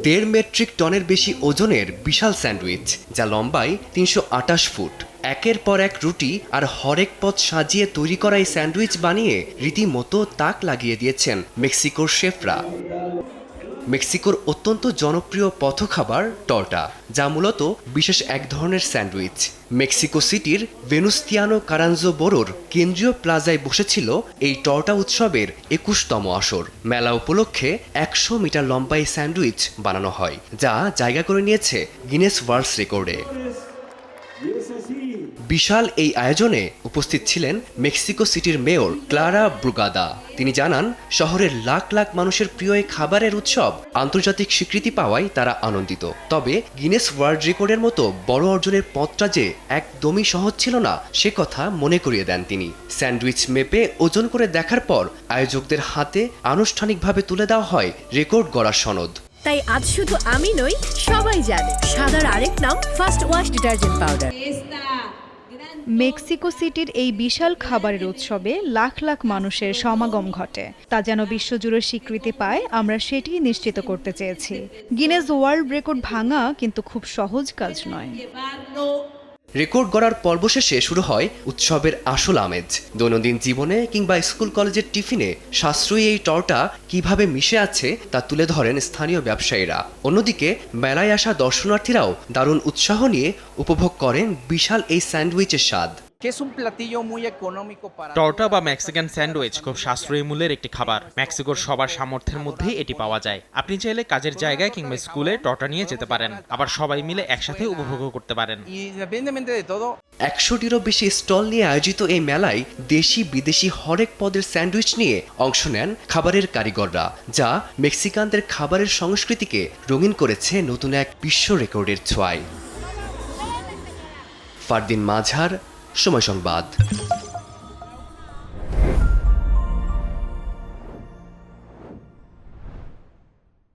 1.5 metric টনের বেশি ওজনের বিশাল স্যান্ডউইচ, যা লম্বায় 328 ফুট। একের পর এক রুটি আর হরেক পদ সাজিয়ে তৈরি করা এই স্যান্ডউইচ বানিয়ে রীতিমতো তাক লাগিয়ে দিয়েছেন মেক্সিকোর শেফরা। মেক্সিকোর অত্যন্ত জনপ্রিয় পথখাবার টর্টা, যা মূলত বিশেষ এক ধরনের স্যান্ডউইচ। মেক্সিকো সিটির ভেনুস্তিয়ানো কারানজো বোরোর কেন্দ্রীয় প্লাজায় বসেছিল এই টর্টা উৎসবের 21তম আসর। মেলা উপলক্ষে 100 মিটার লম্বা এই স্যান্ডউইচ বানানো হয়, যা জায়গা করে নিয়েছে গিনেস ওয়ার্ল্ড রেকর্ডে। বিশাল এই আয়োজনে উপস্থিত ছিলেন মেক্সিকো সিটির মেয়র ক্লারা ব্রুগাদা। তিনি জানান, শহরের লাখ লাখ মানুষের প্রিয় এই খাবারের উৎসব আন্তর্জাতিক স্বীকৃতি পাওয়ায় তারা আনন্দিত। তবে গিনেস ওয়ার্ল্ড রেকর্ডের মতো বড় অর্জনের পথটা যে একদমই সহজ ছিল না, সে কথা মনে করিয়ে দেন তিনি। স্যান্ডউইচ মেপে ওজন করে দেখার পর আয়োজকদের হাতে আনুষ্ঠানিকভাবে তুলে দেওয়া হয় রেকর্ড গড়ার সনদ। তাই আজ শুধু আমি নই, সবাই জানে সাদার আরেক নাম first wash detergent powder. Mexico সিটির এই বিশাল খাবারের উৎসবে লাখ লাখ মানুষের সমাগম ঘটে। তা যেন বিশ্বজুড়ে স্বীকৃতি পায়, আমরা সেটি নিশ্চিত করতে চেয়েছি। গিনেস ওয়ার্ল্ড রেকর্ড ভাঙা কিন্তু খুব সহজ কাজ নয়। রেকর্ড গড়ার পর্ব শেষে শুরু হয় উৎসবের আসল আমেজ। দৈনন্দিন জীবনে কিংবা স্কুল কলেজের টিফিনে সাশ্রয়ী এই টর্টা কিভাবে মিশে আছে তা তুলে ধরেন স্থানীয় ব্যবসায়ীরা। অন্যদিকে মেলায় আসা দর্শনার্থীরাও দারুণ উৎসাহ নিয়ে উপভোগ করেন বিশাল এই স্যান্ডউইচের স্বাদ। টর্টা বা মেক্সিকান স্যান্ডউইচ খুব সাশ্রয়ী মূল্যের একটি খাবার। মেক্সিকোর সবার সামর্থ্যের মধ্যেই এটি পাওয়া যায়। আপনি চাইলে কাজের জায়গায় কিংবা স্কুলে টর্টা নিয়ে যেতে পারেন, আবার সবাই মিলে একসাথে উপভোগ করতে পারেন। 100টিরও বেশি স্টল নিয়ে আয়োজিত এই মেলায় দেশি বিদেশি হরেক পদের স্যান্ডউইচ নিয়ে অংশ নেন খাবারের কারিগররা, যা মেক্সিকানদের খাবারের সংস্কৃতিকে রঙিন করেছে নতুন এক বিশ্ব রেকর্ডের ছোঁয়ায়। ফারদিন মাঝার, সময় সংবাদ।